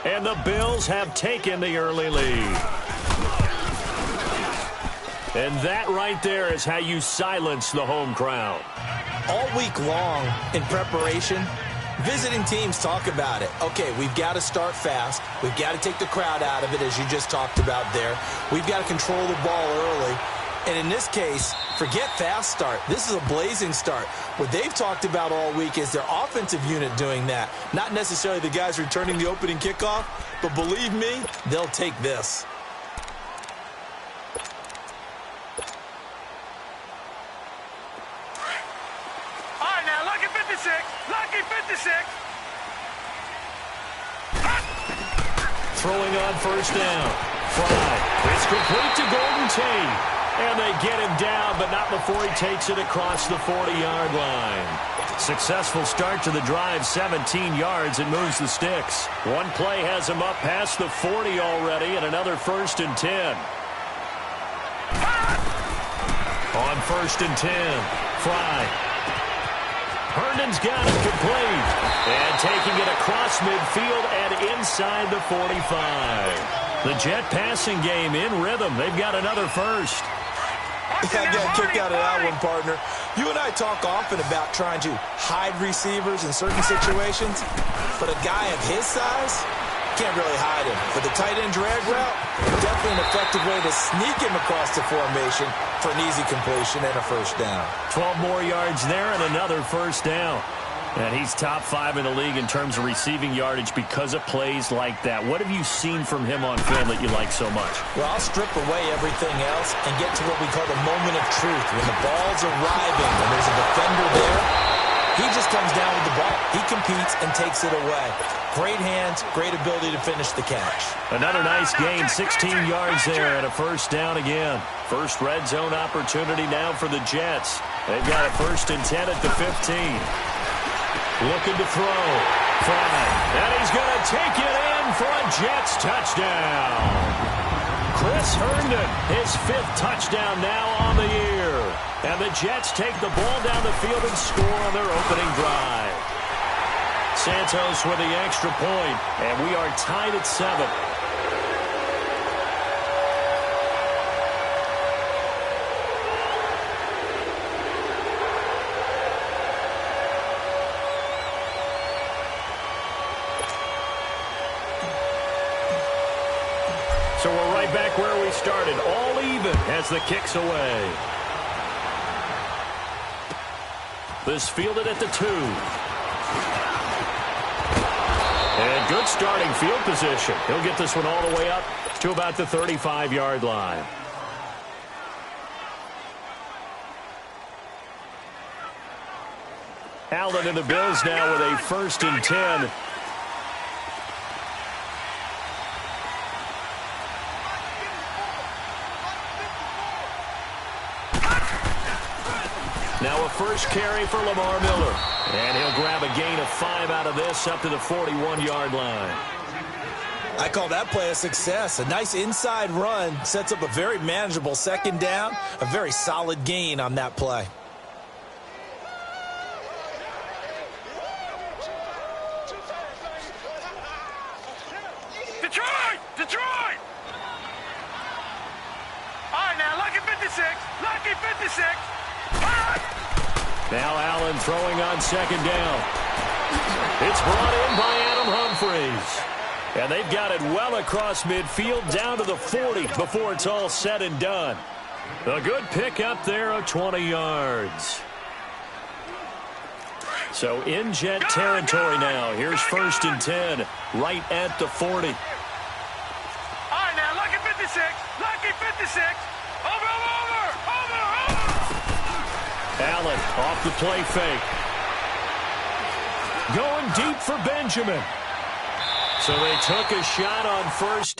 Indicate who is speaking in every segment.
Speaker 1: And the Bills have taken the early lead. And that right there is how you silence the home crowd.
Speaker 2: All week long in preparation, visiting teams talk about it. Okay, we've got to start fast. We've got to take the crowd out of it, as you just talked about there. We've got to control the ball early. And in this case, forget fast start. This is a blazing start. What they've talked about all week is their offensive unit doing that. Not necessarily the guys returning the opening kickoff, but believe me, they'll take this.
Speaker 1: Throwing on first down. Fry. It's complete to Golden Tate. And they get him down, but not before he takes it across the 40-yard line. Successful start to the drive, 17 yards, and moves the sticks. One play has him up past the 40 already, and another 1st and 10. On 1st and 10, Fry. Herndon's got it complete. And taking it across midfield and inside the 45. The Jet passing game in rhythm. They've got another first.
Speaker 2: I got kicked out of that one, partner. You and I talk often about trying to hide receivers in certain situations, but a guy of his size can't really hide him. For the tight end drag route, definitely an effective way to sneak him across the formation for an easy completion and a first down.
Speaker 1: 12 more yards there and another first down. And he's top 5 in the league in terms of receiving yardage because of plays like that. What have you seen from him on film that you like so much?
Speaker 2: Well, I'll strip away everything else and get to what we call the moment of truth. When the ball's arriving and there's a defender there, he just comes down with the ball. He competes and takes it away. Great hands, great ability to finish the catch.
Speaker 1: Another nice gain, 16 yards there and a first down again. First red zone opportunity now for the Jets. They've got a 1st and 10 at the 15. Looking to throw. Fry. And he's going to take it in for a Jets touchdown. Chris Herndon, his 5th touchdown now on the year. And the Jets take the ball down the field and score on their opening drive. Santos with the extra point, and we are tied at 7. So we're right back where we started, all even as the kick's away. This fielded at the 2. And good starting field position. He'll get this one all the way up to about the 35-yard line. Allen and the Bills now with a 1st and 10. Now a first carry for Lamar Miller. And he'll grab a gain of 5 out of this up to the 41-yard line.
Speaker 2: I call that play a success. A nice inside run sets up a very manageable 2nd down. A very solid gain on that play.
Speaker 3: Detroit! All right, now, lucky 56. Lucky 56.
Speaker 1: Now Allen throwing on 2nd down. It's brought in by Adam Humphries. And they've got it well across midfield down to the 40 before it's all said and done. A good pick up there of 20 yards. So in Jet territory now. Here's 1st and 10 right at the 40.
Speaker 3: All right, now, lucky 56. Lucky 56. Over.
Speaker 1: Allen off the play fake. Going deep for Benjamin. So they took a shot on 1st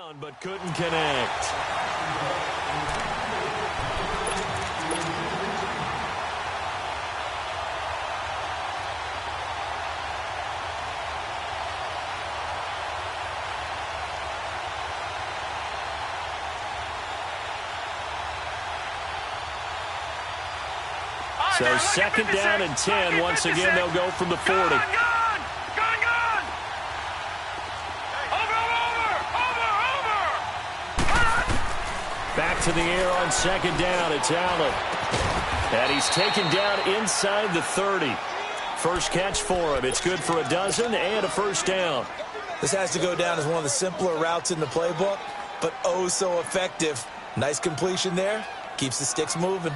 Speaker 1: down, but couldn't connect. So second down and 10. Once again, they'll go from the 40.
Speaker 3: Gone!
Speaker 1: Back to the air on second down. It's Allen. And he's taken down inside the 30. First catch for him. It's good for a dozen and a first down.
Speaker 2: This has to go down as one of the simpler routes in the playbook, but oh so effective. Nice completion there. Keeps the sticks moving.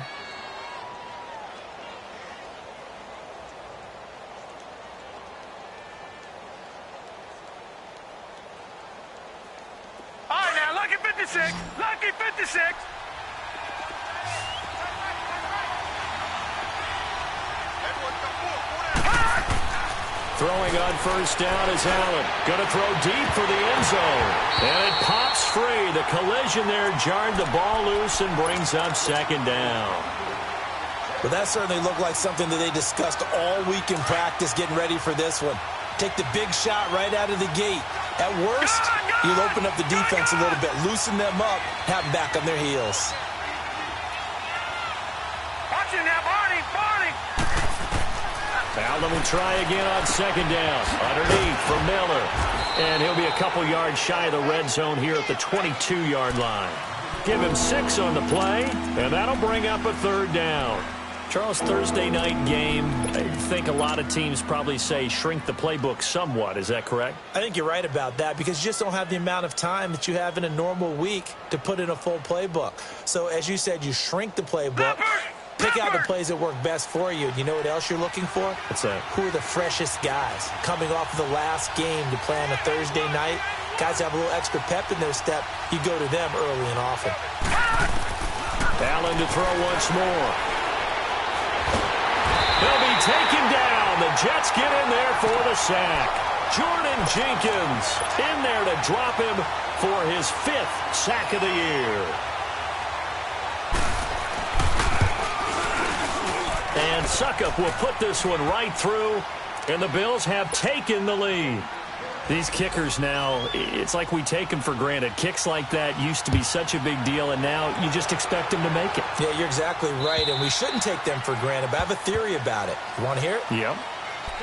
Speaker 3: Lucky 56.
Speaker 1: Throwing on first down is Allen. Going to throw deep for the end zone. And it pops free. The collision there jarred the ball loose and brings up second down.
Speaker 2: Well, that certainly looked like something that they discussed all week in practice getting ready for this one. Take the big shot right out of the gate. At worst, you'll open up the defense a little bit, loosen them up, have them back on their heels.
Speaker 3: Watch it now, Barney.
Speaker 1: Allen will try again on second down. Underneath for Miller. And he'll be a couple yards shy of the red zone here at the 22-yard line. Give him 6 on the play, and that'll bring up a third down. Charles, Thursday night game, I think a lot of teams probably say shrink the playbook somewhat. Is that correct?
Speaker 2: I think you're right about that because you just don't have the amount of time that you have in a normal week to put in a full playbook. So, as you said, you shrink the playbook, pick out the plays that work best for you. You know what else you're looking for?
Speaker 1: What's that?
Speaker 2: Who are the freshest guys coming off of the last game to play on a Thursday night? Guys have a little extra pep in their step. You go to them early and often.
Speaker 1: Allen to throw once more. They'll be taken down. The Jets get in there for the sack. Jordan Jenkins in there to drop him for his 5th sack of the year. And Suckup will put this one right through, and the Bills have taken the lead. These kickers now, it's like we take them for granted. Kicks like that used to be such a big deal, and now you just expect them to make it.
Speaker 2: Yeah, you're exactly right, and we shouldn't take them for granted, but I have a theory about it. You want to hear it?
Speaker 1: Yep.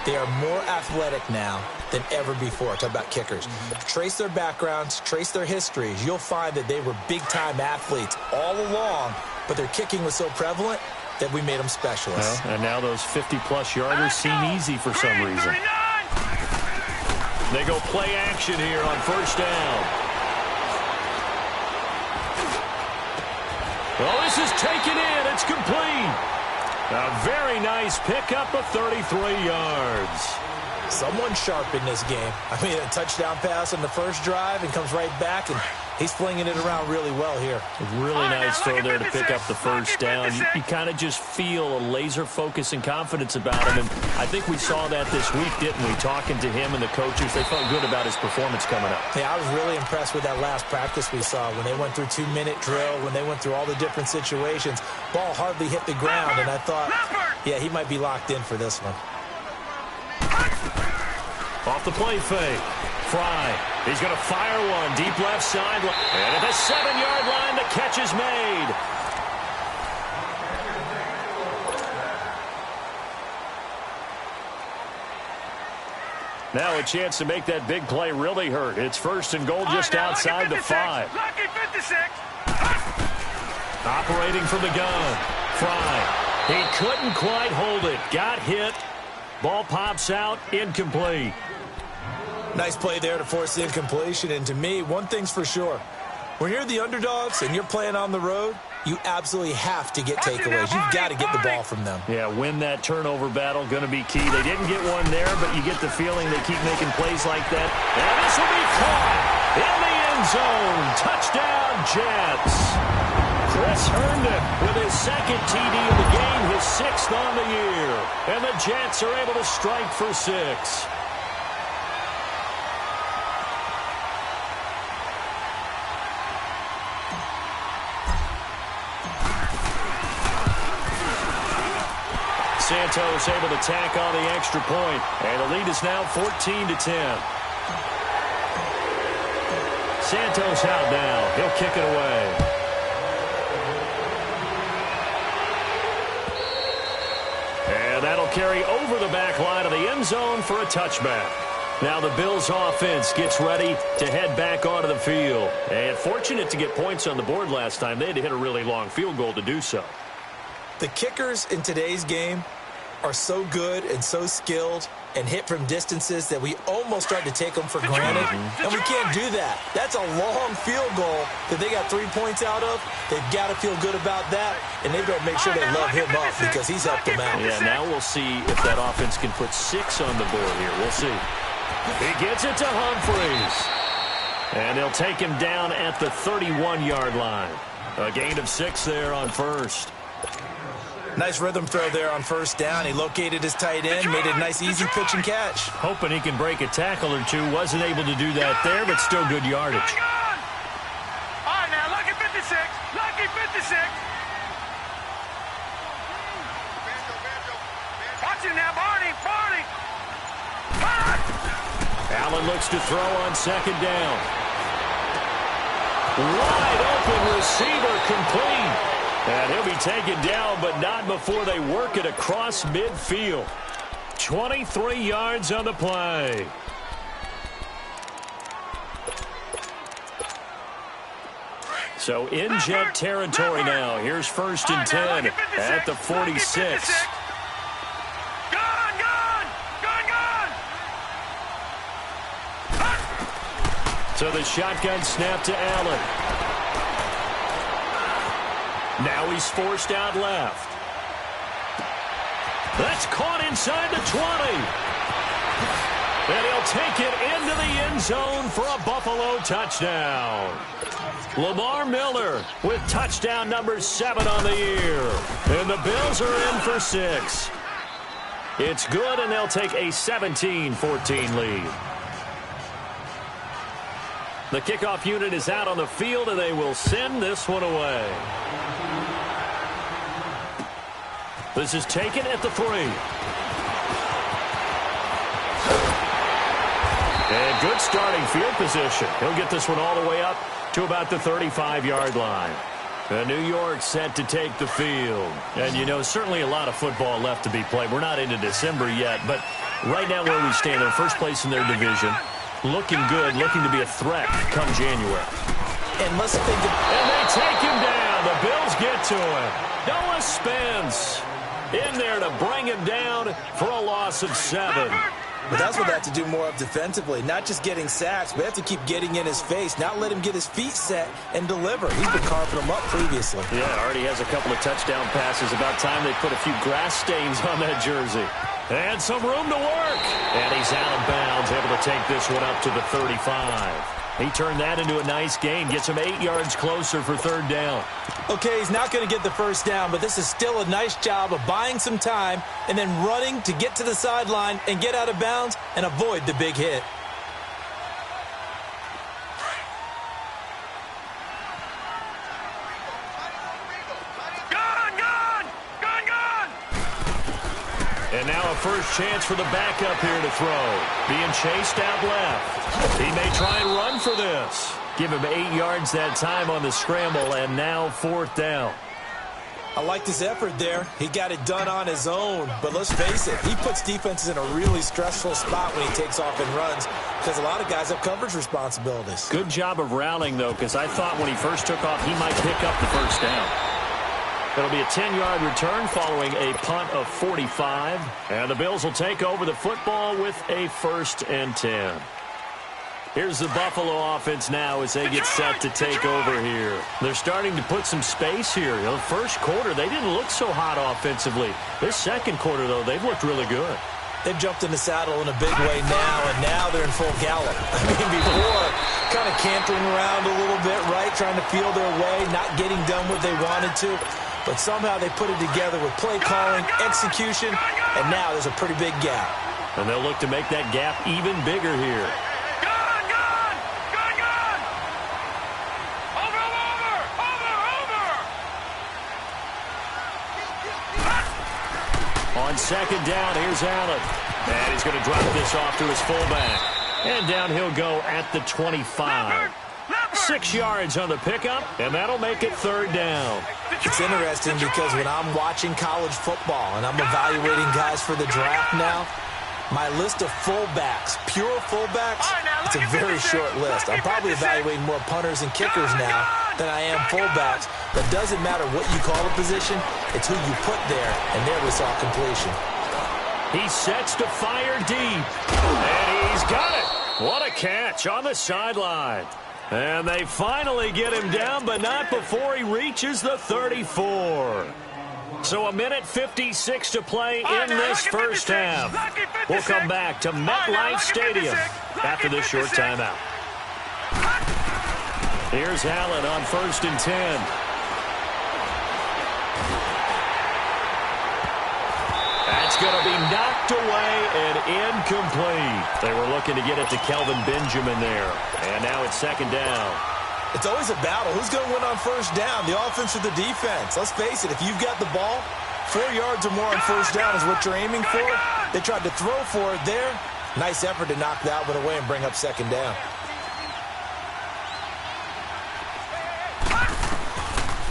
Speaker 2: They are more athletic now than ever before. Talk about kickers. Trace their backgrounds, trace their histories. You'll find that they were big-time athletes all along, but their kicking was so prevalent that we made them specialists.
Speaker 1: Well, and now those 50-plus yarders seem easy for some reason. They go play action here on first down. Well, this is taken in. It's complete. A very nice pickup of 33 yards.
Speaker 2: Someone sharp in this game. I mean, a touchdown pass on the first drive and comes right back, and he's flinging it around really well here.
Speaker 1: Really nice throw there to pick up the first down. You kind of just feel a laser focus and confidence about him, and I think we saw that this week, didn't we? Talking to him and the coaches, they felt good about his performance coming up.
Speaker 2: Yeah, I was really impressed with that last practice we saw when they went through 2-minute drill, when they went through all the different situations. Ball hardly hit the ground, and I thought, yeah, he might be locked in for this one.
Speaker 1: Off the play fake. Fry. He's going to fire one. Deep left side. And at the 7-yard line, the catch is made. Now a chance to make that big play really hurt. It's first and goal just outside the 5.
Speaker 3: Lucky 56.
Speaker 1: Operating from the gun. Fry. He couldn't quite hold it. Got hit. Ball pops out. Incomplete.
Speaker 2: Nice play there to force the incompletion. And to me, one thing's for sure. When you're the underdogs and you're playing on the road, you absolutely have to get takeaways. You've got to get the ball from them.
Speaker 1: Yeah, win that turnover battle, going to be key. They didn't get one there, but you get the feeling they keep making plays like that. And this will be caught in the end zone. Touchdown, Jets. Chris Herndon with his second TD of the game, his 6th on the year. And the Jets are able to strike for 6. Santos able to tack on the extra point, and the lead is now 14-10. Santos out now. He'll kick it away. And that'll carry over the back line of the end zone for a touchback. Now the Bills offense gets ready to head back onto the field. And fortunate to get points on the board last time. They had to hit a really long field goal to do so.
Speaker 2: The kickers in today's game are so good and so skilled and hit from distances that we almost start to take them for granted. And we can't do that. That's a long field goal that they got 3 points out of. They've got to feel good about that, and they better make sure they love him up because he's helped them out.
Speaker 1: Yeah, now we'll see if that offense can put 6 on the board here. We'll see. He gets it to Humphreys. And they'll take him down at the 31-yard line. A gain of 6 there on first.
Speaker 2: Nice rhythm throw there on first down. He located his tight end, made it a nice, easy pitch and catch.
Speaker 1: Hoping he can break a tackle or two. Wasn't able to do that there, but still good yardage.
Speaker 3: All right, now, lucky 56. Lucky 56. Watch it now, Barney. Barney.
Speaker 1: Allen looks to throw on second down. Wide open receiver complete. And he'll be taken down, but not before they work it across midfield. 23 yards on the play. So in Jet territory now. Here's 1st and 10 at the 46. So the shotgun snap to Allen. Now he's forced out left. That's caught inside the 20. And he'll take it into the end zone for a Buffalo touchdown. Lamar Miller with touchdown number 7 on the year. And the Bills are in for 6. It's good, and they'll take a 17-14 lead. The kickoff unit is out on the field, and they will send this one away. This is taken at the 3. And good starting field position. He'll get this one all the way up to about the 35-yard line. New York set to take the field. And, you know, certainly a lot of football left to be played. We're not into December yet, but right now where we stand, they're first place in their division. Looking good, looking to be a threat come January.
Speaker 2: And let's think of...
Speaker 1: And they take him down. The Bills get to him. Noah Spence in there to bring him down for a loss of 7.
Speaker 2: But that's what they have to do more of defensively. Not just getting sacks, but they have to keep getting in his face, not let him get his feet set and deliver. He's been carving them up previously.
Speaker 1: Yeah, already has a couple of touchdown passes. About time they put a few grass stains on that jersey. And some room to work. And he's out of bounds, able to take this one up to the 35. He turned that into a nice gain. Gets him 8 yards closer for 3rd down.
Speaker 2: Okay, he's not going to get the first down, but this is still a nice job of buying some time and then running to get to the sideline and get out of bounds and avoid the big hit.
Speaker 1: And now a first chance for the backup here to throw. Being chased out left. He may try and run for this. Give him 8 yards that time on the scramble, and now 4th down.
Speaker 2: I liked his effort there. He got it done on his own. But let's face it, he puts defenses in a really stressful spot when he takes off and runs because a lot of guys have coverage responsibilities.
Speaker 1: Good job of rallying, though, because I thought when he first took off, he might pick up the first down. It'll be a 10-yard return following a punt of 45. And the Bills will take over the football with a 1st and 10. Here's the Buffalo offense now as they get set to take over here. They're starting to put some space here. The first quarter, they didn't look so hot offensively. This second quarter, though, they've looked really good.
Speaker 2: They've jumped in the saddle in a big way now, and now they're in full gallop. I mean, before, kind of cantering around a little bit, right, trying to feel their way, not getting done what they wanted to. But somehow they put it together with play calling, execution, and now there's a pretty big gap.
Speaker 1: And they'll look to make that gap even bigger here. On on second down. Here's Allen. And he's going to drop this off to his fullback. And down he'll go at the 25. 6 yards on the pickup, and that'll make it third down.
Speaker 2: It's interesting because when I'm watching college football and I'm evaluating guys for the draft now, my list of fullbacks, pure fullbacks, it's a very short list. I'm probably evaluating more punters and kickers now than I am fullbacks. But it doesn't matter what you call a position, it's who you put there, and there we saw completion.
Speaker 1: He sets to fire deep, and he's got it. What a catch on the sideline. And they finally get him down, but not before he reaches the 34. So a minute 56 to play in this first half. We'll come back to MetLife Stadium after this short timeout. Here's Allen on 1st and 10. That's going to be knocked away and incomplete. They were looking to get it to Kelvin Benjamin there. And now it's second down.
Speaker 2: It's always a battle. Who's going to win on first down, the offense or the defense? Let's face it, if you've got the ball, 4 yards or more on first down is what you're aiming for. They tried to throw for it there. Nice effort to knock that one away and bring up second down.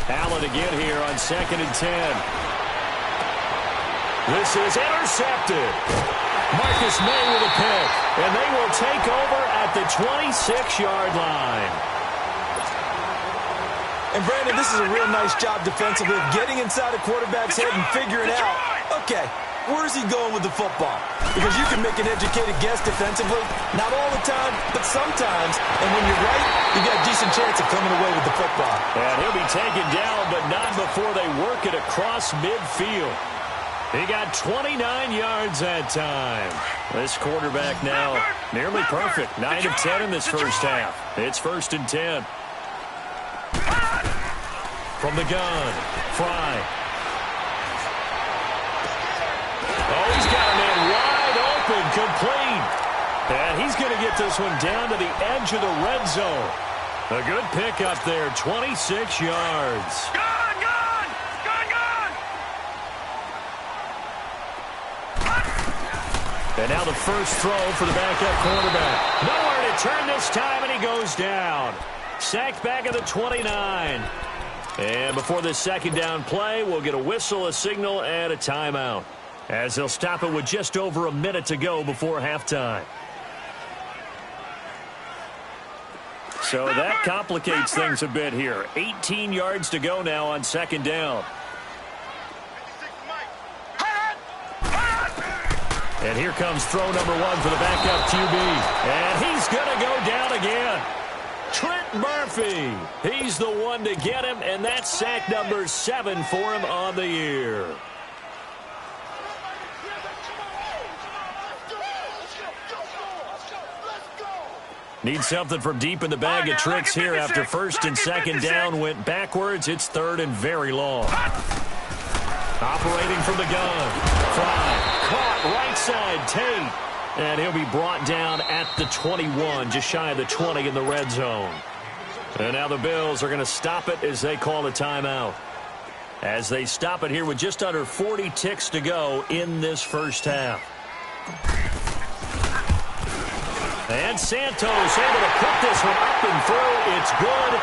Speaker 1: Allen again here on 2nd and 10. This is intercepted. Marcus May with a pick, and they will take over at the 26-yard line.
Speaker 2: And, Brandon, this is a real nice job defensively of getting inside a quarterback's head and figuring out, okay, where's he going with the football? Because you can make an educated guess defensively, not all the time, but sometimes. And when you're right, you got a decent chance of coming away with the football.
Speaker 1: And he'll be taken down, but not before they work it across midfield. He got 29 yards that time. This quarterback now nearly perfect. 9 of 10 in this first half. It's 1st and 10. From the gun, Fry. Oh, he's got a man wide open, complete. And he's going to get this one down to the edge of the red zone. A good pickup there, 26 yards. And now the first throw for the backup quarterback. Nowhere to turn this time, and he goes down. Sacked back at the 29. And before this second down play, we'll get a whistle, a signal, and a timeout, as they'll stop it with just over a minute to go before halftime. So that complicates things a bit here. 18 yards to go now on second down. And here comes throw number 1 for the backup QB. And he's going to go down again. Trent Murphy. He's the one to get him, and that's sack number 7 for him on the year. Need something from deep in the bag of tricks here after 1st and 2nd down went backwards. It's 3rd and very long. Operating from the gun. Fry. Caught right side, Tate. And he'll be brought down at the 21, just shy of the 20 in the red zone. And now the Bills are going to stop it as they call a timeout. As they stop it here with just under 40 ticks to go in this first half. And Santos able to put this one up and through. It's good.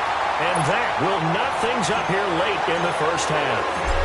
Speaker 1: And that will knock things up here late in the first half.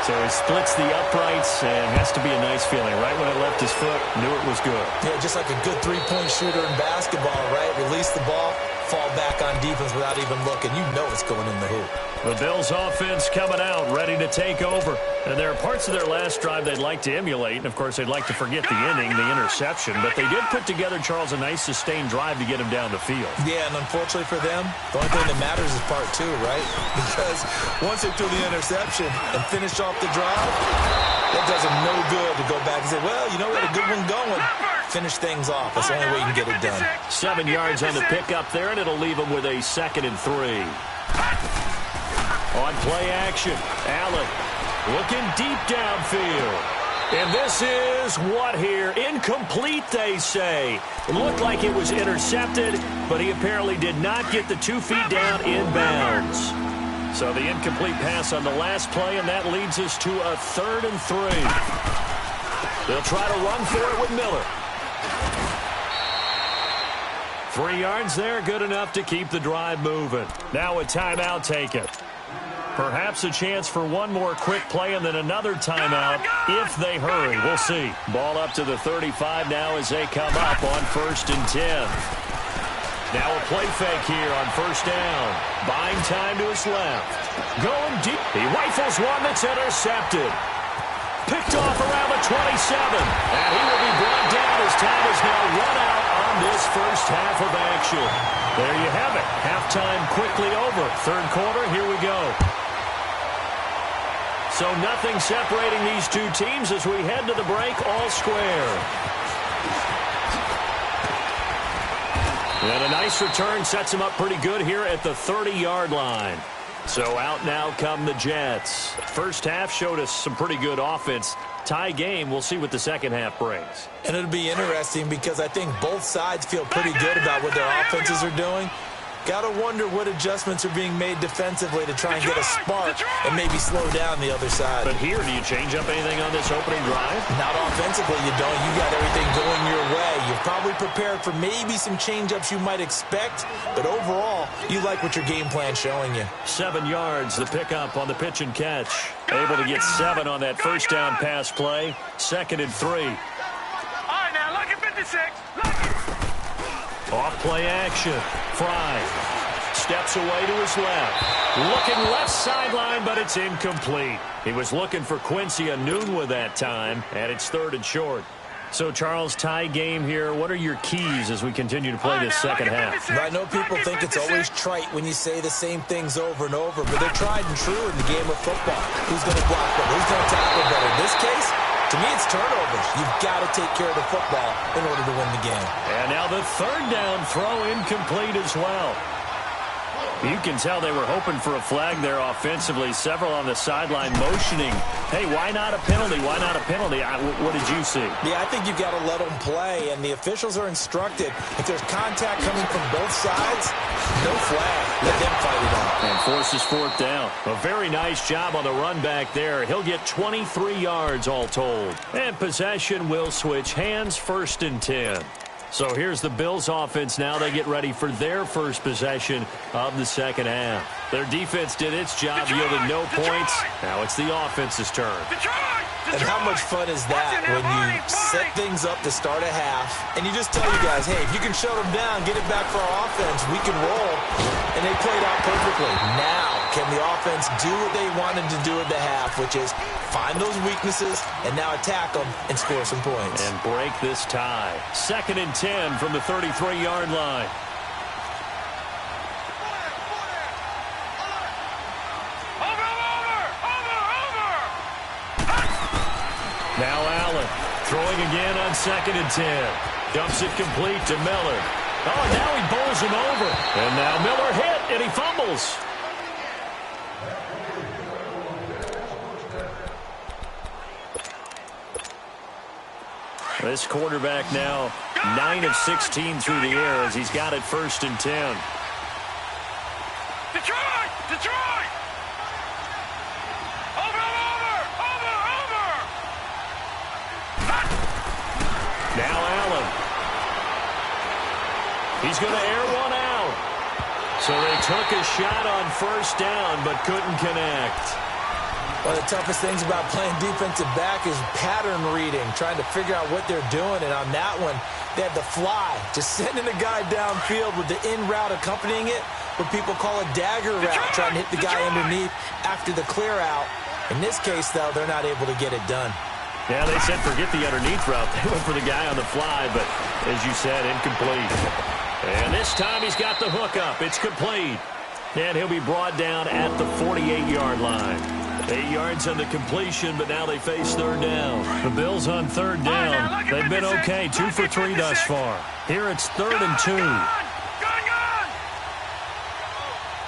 Speaker 1: So he splits the uprights, and has to be a nice feeling. Right when it left his foot, knew it was good.
Speaker 2: Yeah, just like a good three-point shooter in basketball, right? Release the ball, fall back on defense without even looking. You know it's going in the hoop.
Speaker 1: The Bills' offense coming out, ready to take over. And there are parts of their last drive they'd like to emulate. And, of course, they'd like to forget the inning, the interception. But they did put together, Charles, a nice sustained drive to get him down the field.
Speaker 2: Yeah, and unfortunately for them, the only thing that matters is part 2, right? Because once they threw the interception and finished off the drive, that does them no good to go back and say, well, you know, we had a good one going. Finish things off. That's the only way you can get it done.
Speaker 1: 7 yards on the pickup there, and it'll leave them with a 2nd and 3. On play action, Allen looking deep downfield. And this is what here? Incomplete, they say. It looked like it was intercepted, but he apparently did not get the 2 feet down inbounds. So the incomplete pass on the last play, and that leads us to a 3rd and 3. They'll try to run for it with Miller. 3 yards there, good enough to keep the drive moving. Now a timeout taken. Perhaps a chance for one more quick play and then another timeout if they hurry. We'll see. Ball up to the 35 now as they come up on 1st and 10. Now a play fake here on 1st down. Buying time to his left. Going deep. He rifles one that's intercepted. Picked off around the 27. And he will be brought down as time is now run out on this first half of action. There you have it. Halftime quickly over. 3rd quarter, here we go. So nothing separating these two teams as we head to the break, all square. And a nice return sets him up pretty good here at the 30-yard line. So out now come the Jets. First half showed us some pretty good offense. Tie game, we'll see what the second half brings.
Speaker 2: And it'll be interesting because I think both sides feel pretty good about what their offenses are doing. Got to wonder what adjustments are being made defensively to try and get a spark and maybe slow down the other side.
Speaker 1: But here, do you change up anything on this opening drive?
Speaker 2: Not offensively, you don't. You got everything going your way. You're probably prepared for maybe some change-ups you might expect, but overall, you like what your game plan's showing you.
Speaker 1: 7 yards, the pickup on the pitch and catch. Able to get 7 on that first down pass play. 2nd and 3.
Speaker 3: All right, now, look at 56.
Speaker 1: Off play action. Fry steps away to his left. Looking left sideline, but it's incomplete. He was looking for Quincy Enunwa that time, and it's 3rd and short. So, Charles, tie game here. What are your keys as we continue to play this second half?
Speaker 2: I know people think it's always trite when you say the same things over and over, but they're tried and true in the game of football. Who's going to block better? Who's going to tackle better? In this case, to me, it's turnovers. You've got to take care of the football in order to win the game.
Speaker 1: And now the 3rd down throw incomplete as well. You can tell they were hoping for a flag there offensively. Several on the sideline motioning. Hey, why not a penalty? Why not a penalty? What did you see?
Speaker 2: Yeah, I think you've got to let them play, and the officials are instructed. If there's contact coming from both sides, no flag. Let them fight it out.
Speaker 1: And forces 4th down. A very nice job on the run back there. He'll get 23 yards all told. And possession will switch hands, 1st and 10. So here's the Bills offense now. They get ready for their first possession of the second half. Their defense did its job, yielded no points. Now it's the offense's turn.
Speaker 2: And how much fun is that when you set things up to start a half and you just tell you guys, hey, if you can shut them down, get it back for our offense, we can roll. And they played out perfectly. Now, can the offense do what they wanted to do at the half, which is find those weaknesses and now attack them and score some points.
Speaker 1: And break this tie. 2nd and 10 from the 33-yard line. Now Allen throwing again on 2nd and 10. Dumps it complete to Miller. Oh, and now he bowls him over. And now Miller hit, and he fumbles. This quarterback now 9 of 16 through the air as he's got it 1st and 10.
Speaker 3: Detroit! Detroit! Over!
Speaker 1: Now Allen. He's going to air one out. So they took a shot on 1st down but couldn't connect.
Speaker 2: One of the toughest things about playing defensive back is pattern reading, trying to figure out what they're doing. And on that one, they had the fly, just sending a guy downfield with the in route accompanying it, what people call a dagger route, trying to hit the guy underneath after the clear out. In this case, though, they're not able to get it done.
Speaker 1: Yeah, they said forget the underneath route. They went for the guy on the fly, but as you said, incomplete. And this time he's got the hook up. It's complete. And he'll be brought down at the 48-yard line. 8 yards on the completion, but now they face 3rd down. The Bills on 3rd down. They've been okay, 2 for 3 thus far. Here it's 3rd and 2.
Speaker 3: Gun!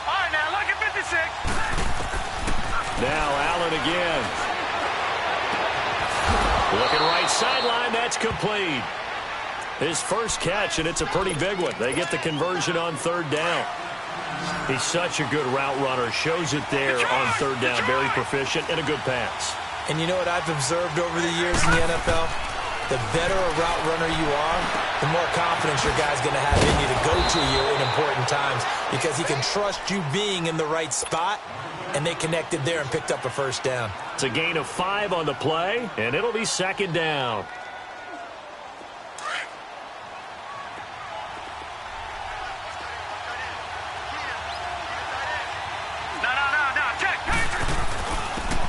Speaker 3: All right, now look at 56.
Speaker 1: Now Allen again. Looking right sideline, that's complete. His first catch, and it's a pretty big one. They get the conversion on 3rd down. He's such a good route runner. Shows it there on 3rd down. Very proficient and a good pass.
Speaker 2: And you know what I've observed over the years in the NFL? the better a route runner you are, the more confidence your guy's going to have in you to go to you in important times because he can trust you being in the right spot, and they connected there and picked up a first down.
Speaker 1: It's a gain of 5 on the play, and it'll be second down.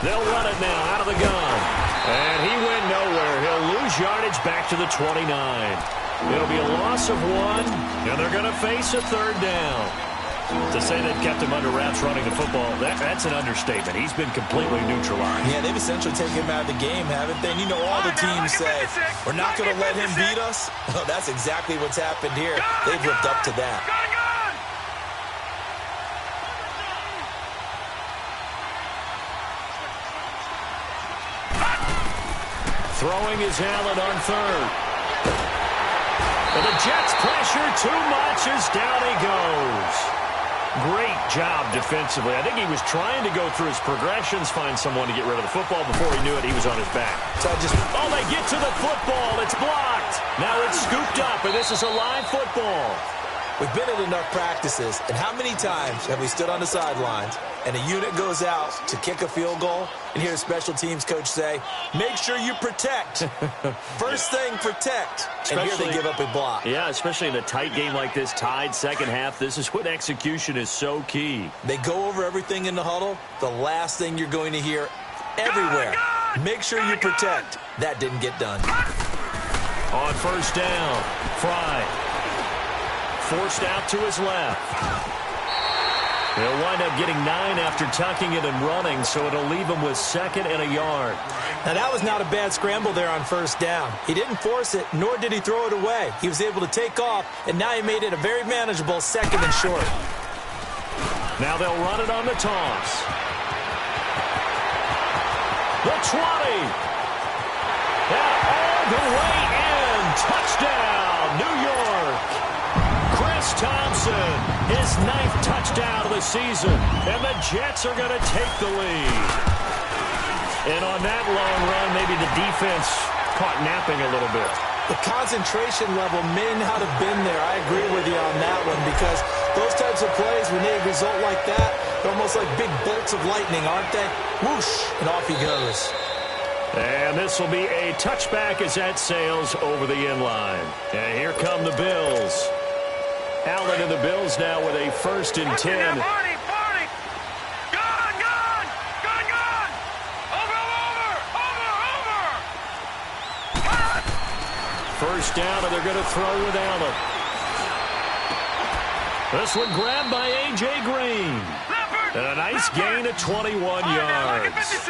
Speaker 1: They'll run it now out of the gun. And he went nowhere. He'll lose yardage back to the 29. It'll be a loss of 1, and they're going to face a third down. To say they've kept him under wraps running the football, that's an understatement. He's been completely neutralized.
Speaker 2: Yeah, they've essentially taken him out of the game, haven't they? And you know all the teams say, we're not going to let him beat us. Well, that's exactly what's happened here. They've lived up to that.
Speaker 1: Throwing is Allen on third. And the Jets pressure too much as down he goes. Great job defensively. I think he was trying to go through his progressions, find someone to get rid of the football. Before he knew it, he was on his back. Oh, they get to the football. It's blocked. Now it's scooped up, and this is a live football.
Speaker 2: We've been in enough practices, and how many times have we stood on the sidelines and a unit goes out to kick a field goal and hear a special teams coach say, make sure you protect. First thing, protect. And here they give up a block.
Speaker 1: Yeah, especially in a tight game like this, tied second half. This is when execution is so key.
Speaker 2: They go over everything in the huddle. The last thing you're going to hear everywhere, make sure you protect. That didn't get done.
Speaker 1: On first down, Fry. Forced out to his left. They'll wind up getting 9 after tucking it and running, so it'll leave him with 2nd and a yard.
Speaker 2: Now, that was not a bad scramble there on first down. He didn't force it, nor did he throw it away. He was able to take off, and now he made it a very manageable 2nd and short.
Speaker 1: Now they'll run it on the toss. The 20. And all the way in. Touchdown, New York. Chris Thompson, his 9th touchdown of the season, and the Jets are going to take the lead. And on that long run, maybe the defense caught napping a little bit.
Speaker 2: The concentration level may not have been there. I agree with you on that one because those types of plays, when they result like that, they're almost like big bolts of lightning, aren't they? Whoosh, and off he goes.
Speaker 1: And this will be a touchback as that sails over the inline. And here come the Bills. Allen and the Bills now with a 1st and 10. First down, and they're going to throw with Allen. This one grabbed by A.J. Green. And a nice gain of 21 yards.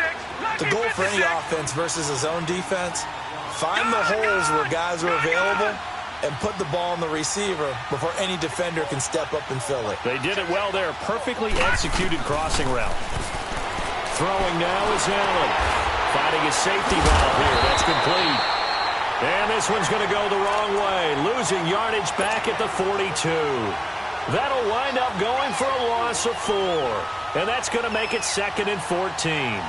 Speaker 2: The goal for any offense versus a zone defense, find the holes where guys are available and put the ball on the receiver before any defender can step up and fill it.
Speaker 1: They did it well there. Perfectly executed crossing route. Throwing now is Allen. Finding his safety valve here. That's complete. And this one's going to go the wrong way. Losing yardage back at the 42. That'll wind up going for a loss of 4. And that's going to make it 2nd and 14.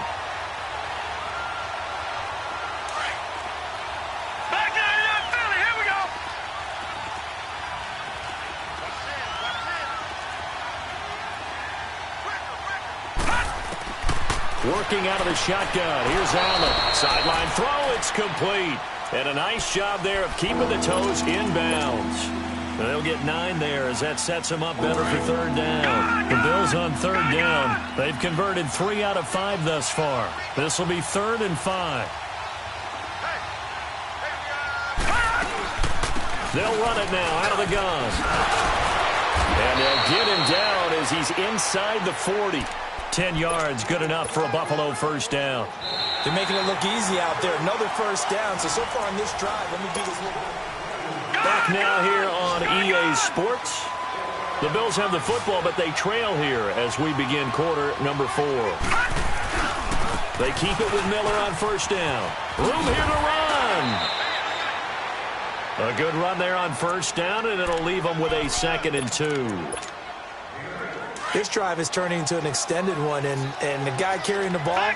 Speaker 1: Working out of the shotgun. Here's Allen. Sideline throw. It's complete. And a nice job there of keeping the toes inbounds. They'll get 9 there as that sets them up better for third down. The Bills on third down. They've converted 3 out of 5 thus far. This will be 3rd and 5. They'll run it now out of the gun. And they'll get him down as he's inside the 40. 10 yards, good enough for a Buffalo first down.
Speaker 2: They're making it look easy out there. Another first down. So far on this drive, let me do this little bit.
Speaker 1: Back now here on EA Sports. The Bills have the football, but they trail here as we begin quarter number 4. They keep it with Miller on first down. Room here to run. A good run there on first down, and it'll leave them with a 2nd and 2.
Speaker 2: This drive is turning into an extended one, and the guy carrying the ball,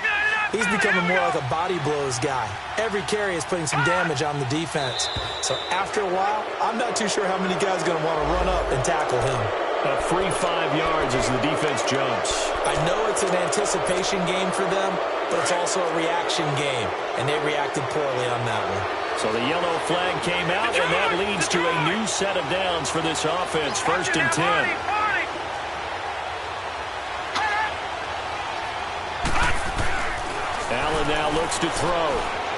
Speaker 2: He's becoming more like a body blows guy. Every carry is putting some damage on the defense. So after a while, I'm not too sure how many guys are going to want to run up and tackle him.
Speaker 1: A free 5 yards as the defense jumps.
Speaker 2: I know it's an anticipation game for them, but it's also a reaction game, and they reacted poorly on that one.
Speaker 1: So the yellow flag came out, and that leads to a new set of downs for this offense. 1st and 10. Allen now looks to throw.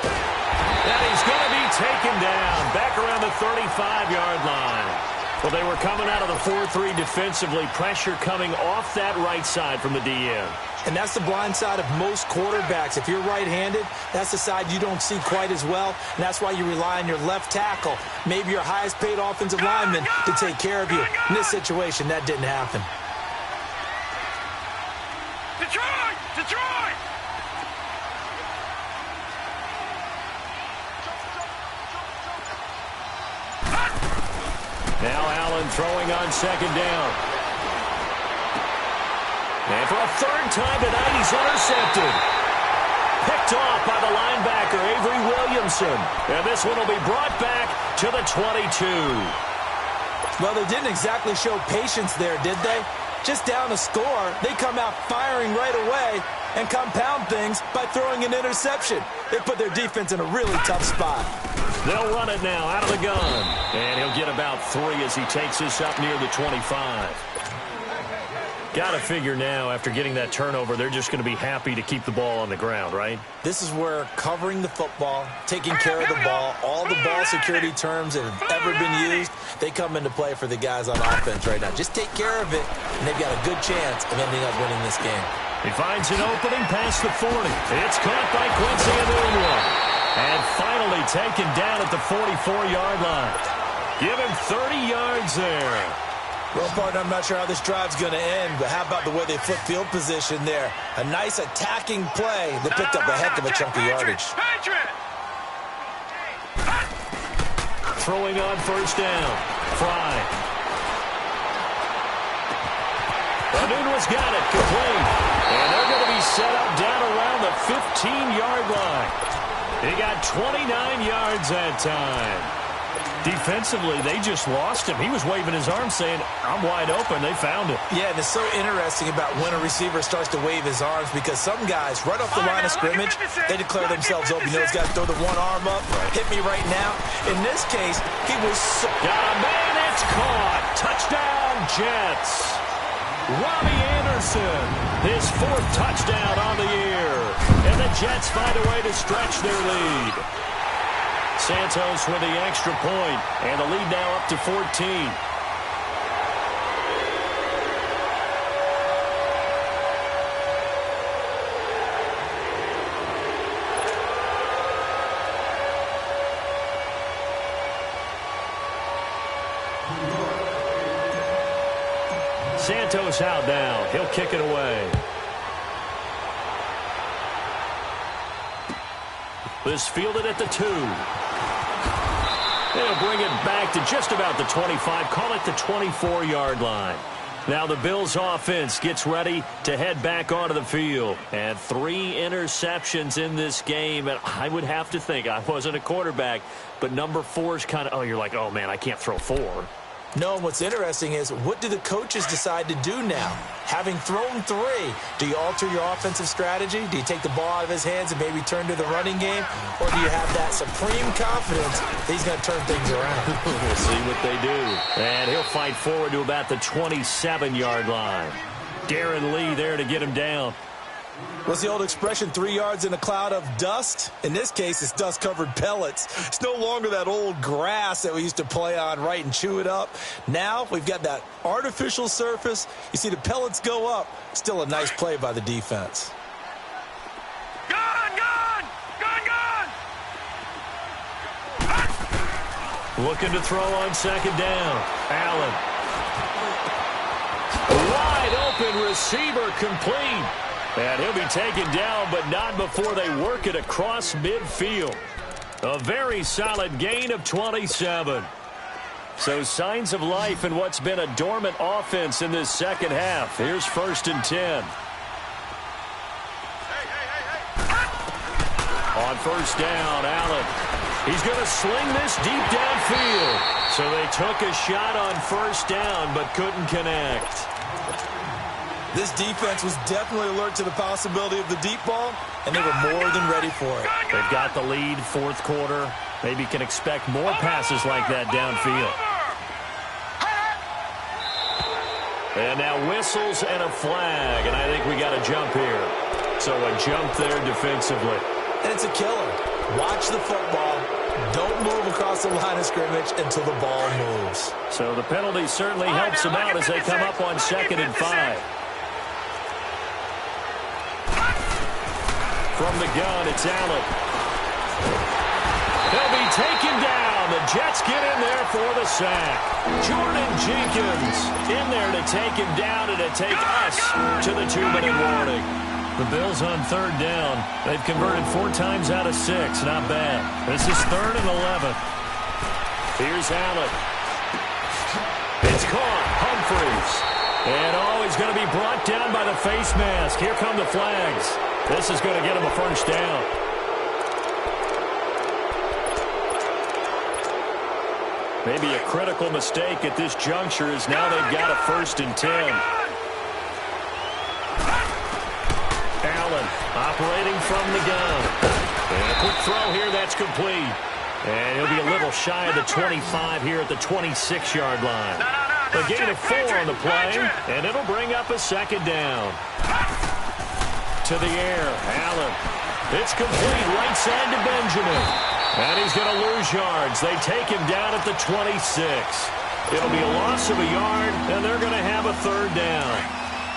Speaker 1: And he's going to be taken down back around the 35-yard line. Well, they were coming out of the 4-3 defensively. Pressure coming off that right side from the DN.
Speaker 2: And that's the blind side of most quarterbacks. If you're right-handed, that's the side you don't see quite as well. And that's why you rely on your left tackle, maybe your highest-paid offensive lineman, to take care of you. In this situation, that didn't happen.
Speaker 3: Detroit! Detroit!
Speaker 1: Now Allen throwing on 2nd down. And for a 3rd time tonight, he's intercepted. Picked off by the linebacker, Avery Williamson. And this one will be brought back to the 22.
Speaker 2: Well, they didn't exactly show patience there, did they? Just down a score, they come out firing right away and compound things by throwing an interception. They put their defense in a really tough spot.
Speaker 1: They'll run it now out of the gun. And he'll get about 3 as he takes this up near the 25. Got to figure now, after getting that turnover, they're just going to be happy to keep the ball on the ground, right?
Speaker 2: This is where covering the football, taking care of the ball, all the ball security terms that have ever been used, they come into play for the guys on offense right now. Just take care of it, and they've got a good chance of ending up winning this game.
Speaker 1: He finds an opening past the 40. It's caught by Quincy Enunwa. And finally taken down at the 44-yard line. Give him 30 yards there.
Speaker 2: Well, partner, I'm not sure how this drive's going to end, but how about the way they flip field position there? A nice attacking play that picked up a heck of a chunk of yardage.
Speaker 1: Throwing on 1st down. Fry. Enunwa's got it. Complete. And they're going to be set up down around the 15-yard line. He got 29 yards that time. Defensively, they just lost him. He was waving his arms saying, I'm wide open. They found it.
Speaker 2: Yeah, and it's so interesting about when a receiver starts to wave his arms because some guys, right off the line of scrimmage, they declare themselves open. You know, he's got to throw the one arm up, hit me right now. In this case, he was so...
Speaker 1: Got a man, it's caught. Touchdown, Jets. Robbie Anderson, his 4th touchdown on the year. And the Jets find a way to stretch their lead. Santos with the extra point, and the lead now up to 14. Santos out now. He'll kick it away. This fielded at the 2. They'll bring it back to just about the 25. Call it the 24-yard line. Now the Bills offense gets ready to head back onto the field. And 3 interceptions in this game. And I would have to think, I wasn't a quarterback, but number 4 is kind of, oh, you're like, oh, man, I can't throw 4.
Speaker 2: No, and what's interesting is, what do the coaches decide to do now? Having thrown 3, do you alter your offensive strategy? Do you take the ball out of his hands and maybe turn to the running game? Or do you have that supreme confidence that he's going to turn things around?
Speaker 1: We'll see what they do. And he'll fight forward to about the 27-yard line. Darren Lee there to get him down.
Speaker 2: What's the old expression, 3 yards in a cloud of dust? In this case, it's dust-covered pellets. It's no longer that old grass that we used to play on, right, and chew it up. Now we've got that artificial surface. You see the pellets go up. Still a nice play by the defense.
Speaker 1: Looking to throw on 2nd down. Allen. Wide open receiver complete. And he'll be taken down, but not before they work it across midfield. A very solid gain of 27. So signs of life in what's been a dormant offense in this second half. Here's 1st and 10. On first down, Allen. He's going to sling this deep downfield. So they took a shot on first down but couldn't connect.
Speaker 2: This defense was definitely alert to the possibility of the deep ball, and they were more than ready for it.
Speaker 1: They've got the lead, fourth quarter. Maybe can expect more passes like that downfield. And now whistles and a flag, and I think we got a jump here. So a jump there defensively.
Speaker 2: And it's a killer. Watch the football. Don't move across the line of scrimmage until the ball moves.
Speaker 1: So the penalty certainly helps them out as they come up on 2nd and 5. From the gun, it's Allen. He'll be taken down. The Jets get in there for the sack. Jordan Jenkins in there to take him down and to take us to the 2-minute warning. The Bills on 3rd down. They've converted 4 times out of 6. Not bad. This is 3rd and 11. Here's Allen. It's caught. Humphreys. And he's going to be brought down by the face mask. Here come the flags. This is going to get him a first down. Maybe a critical mistake at this juncture is now they've got a 1st and 10. Allen operating from the gun. And a quick throw here, that's complete. And he'll be a little shy of the 25 here at the 26-yard line. A gain of 4 on the play, and it'll bring up a 2nd down. To the air, Allen. It's complete, right side to Benjamin. And he's going to lose yards. They take him down at the 26. It'll be a loss of a yard, and they're going to have a 3rd down.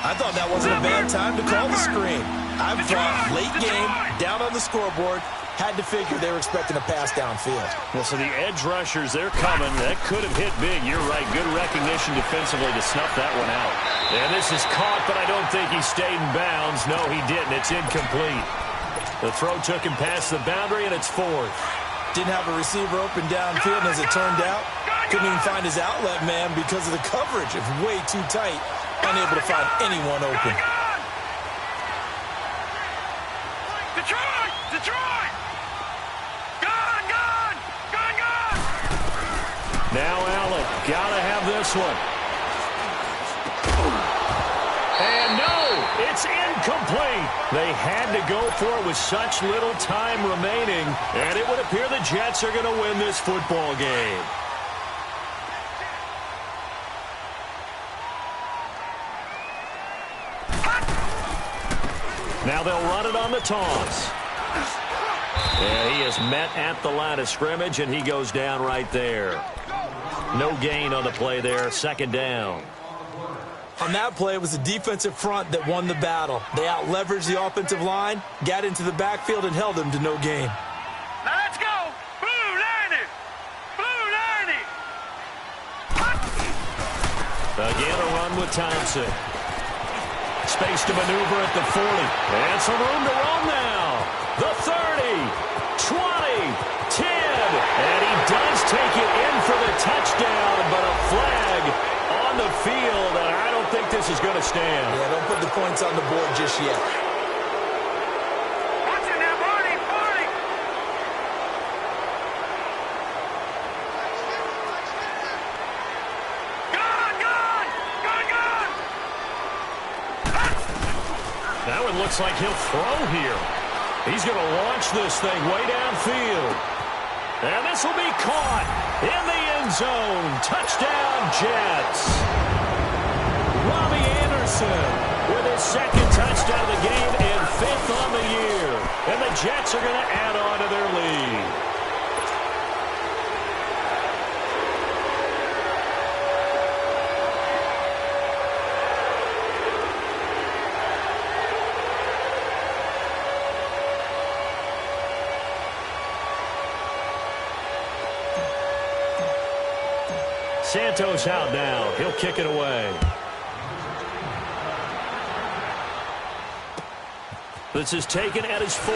Speaker 2: I thought that wasn't a bad time to call the screen. I thought late game, down on the scoreboard, had to figure they were expecting a pass downfield.
Speaker 1: Well, so the edge rushers, they're coming. That could have hit big. You're right. Good recognition defensively to snuff that one out. And this is caught, but I don't think he stayed in bounds. No, he didn't. It's incomplete. The throw took him past the boundary, and it's 4th.
Speaker 2: Didn't have a receiver open downfield, and as it turned out, couldn't even find his outlet man because of the coverage. It was way too tight. Unable to find anyone open.
Speaker 3: Detroit! Detroit! Gone! Gone! Gone! Gone!
Speaker 1: Now Allen, gotta have this one. And no, it's incomplete. They had to go for it with such little time remaining, and it would appear the Jets are going to win this football game. Now they'll run it on the toss. And he is met at the line of scrimmage, and he goes down right there. No gain on the play there, 2nd down.
Speaker 2: On that play, it was the defensive front that won the battle. They out-leveraged the offensive line, got into the backfield, and held them to no gain.
Speaker 3: Now let's go! Blue Lanny! Blue Lanny!
Speaker 1: Again, a run with Thompson. Space to maneuver at the 40. And some room to roam now. The 30, 20, 10. And he does take it in for the touchdown, but a flag on the field, and I don't think this is going to stand.
Speaker 2: Yeah, don't put the points on the board just yet.
Speaker 3: Watch it now, Barney! Barney! Gone! Gone! Gone! Gone!
Speaker 1: That one looks like he'll throw here. He's going to launch this thing way downfield. And this will be caught in the end zone. Touchdown, Jets. Robbie Anderson with his 2nd touchdown of the game and 5th on the year. And the Jets are going to add on to their lead. Santos out now. He'll kick it away. This is taken at his 4.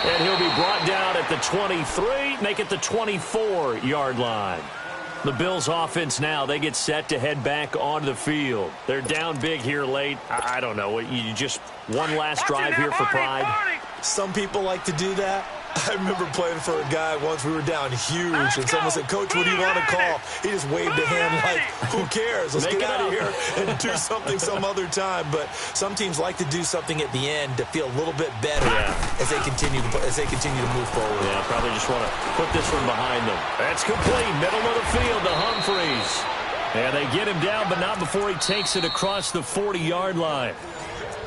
Speaker 1: And he'll be brought down at the 23, make it the 24-yard line. The Bills' offense now, they get set to head back onto the field. They're down big here late. I don't know. You just one last drive here for pride.
Speaker 2: Some people like to do that. I remember playing for a guy once. We were down huge, and someone said, "Coach, what do you want to call?" He just waved a hand like, "Who cares? Let's get out of here and do something some other time." But some teams like to do something at the end to feel a little bit better as they continue to move forward.
Speaker 1: Yeah, probably just want to put this one behind them. That's complete. Middle of the field to Humphreys. And they get him down, but not before he takes it across the 40-yard line.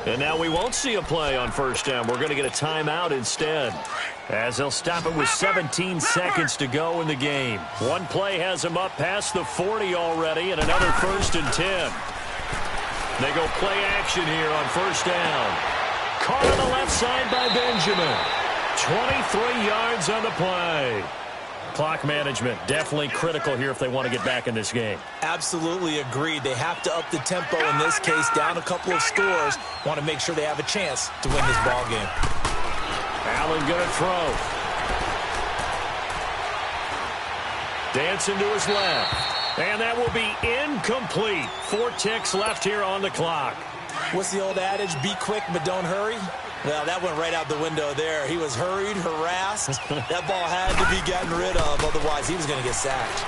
Speaker 1: And now we won't see a play on first down. We're going to get a timeout instead, as they'll stop it with 17 seconds to go in the game. One play has him up past the 40 already, and another 1st and 10. They go play action here on first down. Caught on the left side by Benjamin. 23 yards on the play. Clock management definitely critical here if they want to get back in this game.
Speaker 2: Absolutely agreed. They have to up the tempo in this case, down a couple of scores. Want to make sure they have a chance to win this ball game.
Speaker 1: Allen going to throw. Dancing to his left. And that will be incomplete. 4 ticks left here on the clock.
Speaker 2: What's the old adage? Be quick, but don't hurry. Well, that went right out the window there. He was hurried, harassed. That ball had to be gotten rid of, otherwise he was going to get sacked.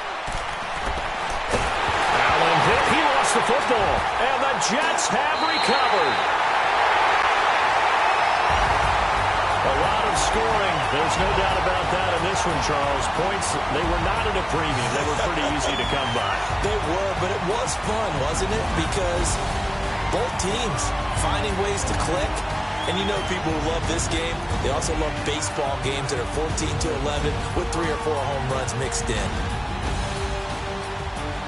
Speaker 1: Allen hit. He lost the football, and the Jets have recovered. A lot of scoring. There's no doubt about that in this one, Charles. Points, they were not at a premium. They were pretty easy to come by.
Speaker 2: They were, but it was fun, wasn't it? Because both teams finding ways to click. And you know people who love this game, they also love baseball games that are 14-11 with 3 or 4 home runs mixed in.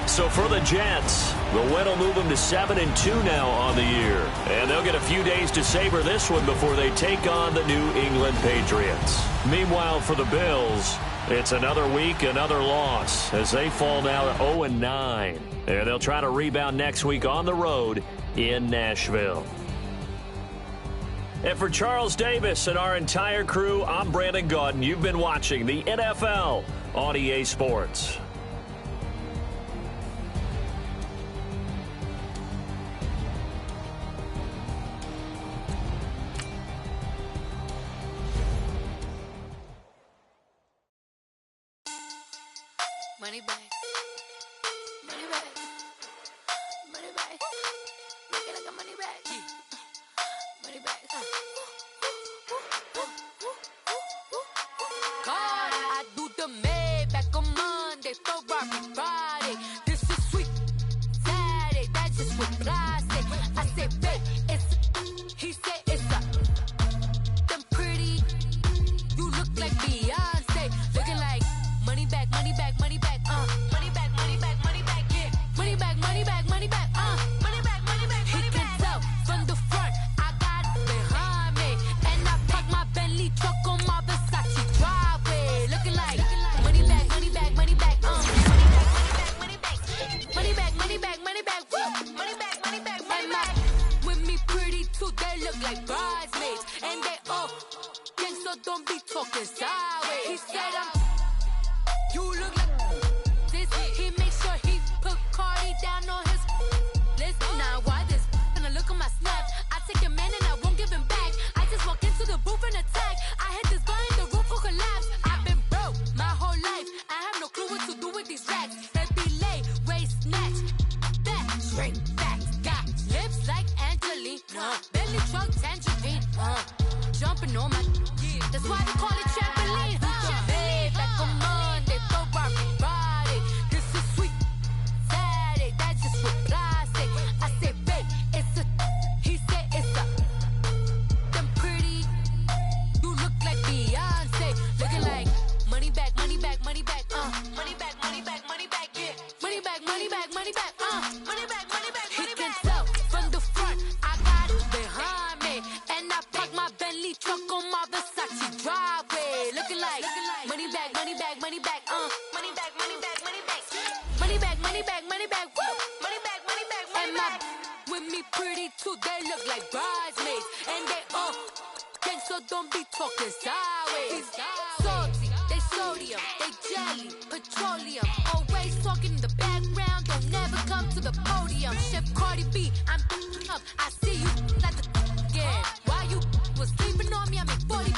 Speaker 1: So for the Jets, the win will move them to 7-2 now on the year. And they'll get a few days to savor this one before they take on the New England Patriots. Meanwhile, for the Bills, it's another week, another loss, as they fall now to 0-9. And they'll try to rebound next week on the road in Nashville. And for Charles Davis and our entire crew, I'm Brandon Gaudin. You've been watching the NFL on EA Sports.
Speaker 4: Money back. Money back. Money back. Make it like a money back. Money back. God, I do the Maybach on Monday, Ferrari Friday. This is sweet Saturday, that's just what I say. I say, babe, it's he said it's a them pretty. You look like Beyonce, looking like money back, money back, money back, money back, money back, money back, yeah, money back, money back, money back, money back, money back, money back. He can tell from the front, I got it behind me, and I park my Bentley truck on my Versace driveway, looking like money back, money back, money back, money back, money back, money back, money back, money back, woo, money back, money back, money back. With me pretty too, they look like bridesmaids, and they all gang, so don't be talking sideways. He said you look like this. He makes sure he put Cardi down on his list. Now why this? When I look at my snap, I take a man and I won't give him back. I just walk into the booth and attack. I hit this guy in the roof will collapse. I've been broke my whole life. I have no clue what to do with these racks. Heavy lay, waist snatch, that straight back. Got lips like Angelina, belly truck tangerine, jumping on my. That's why they call it trampoline. Back on Monday, Ferrari Friday. This is sweet Saturday, that's just what I say. I say, babe, it's a. He said it's a. Them pretty. You look like Beyonce, looking like money back, money back, money back, money back, money back, money back, yeah, money back, money back, money back, money back, money back. He can tell from the front, I got it behind me, and I park my Bentley truck on my Versace driveway, looking like money back, money back, money back, money back, money back, money back, money back, money back, money back, woo, money back, money back, money back. With me pretty too, they look like bridesmaids, and they all gang, so don't be talking sideways. Salty, they sodium, they jelly, petroleum, always talking in the background, don't never come to the podium. Chef Cardi B, I'm up, I see you like the yeah. Why you was sleeping on me? I make 40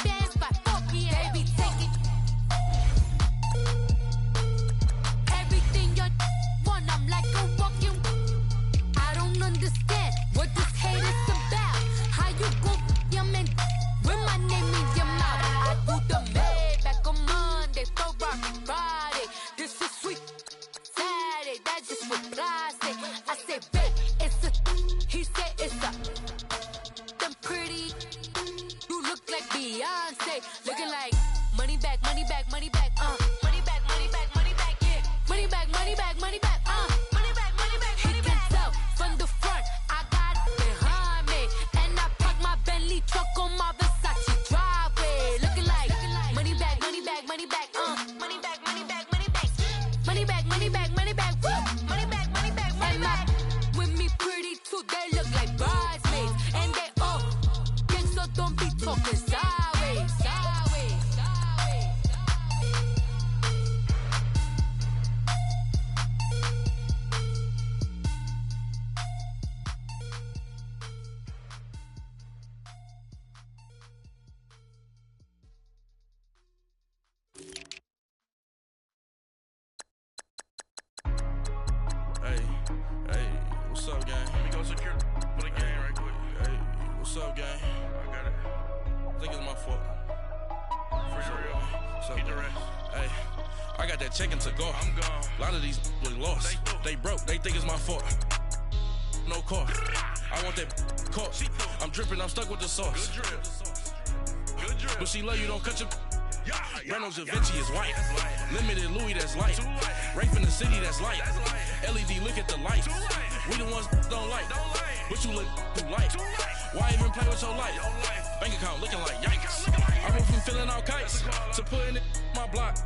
Speaker 5: secure for the game right quick. Hey, what's up, gang? I got it. I think it's my fault. For real. Keep the rest. Hey, I got that chicken to go. I'm gone. A lot of these was lost. They broke. They think it's my fault. No car. I want that caught. I'm dripping. I'm stuck with the sauce. Good drip. Good drip. But she love you. Don't cut your. Reynolds Da Vinci is white. Limited Louis, that's light. Rape in the city, that's light. LED, look at the lights. We the ones don't like. But you look too light. Why even play with your life? Bank account looking like yikes. I went from filling out kites to putting it in my block.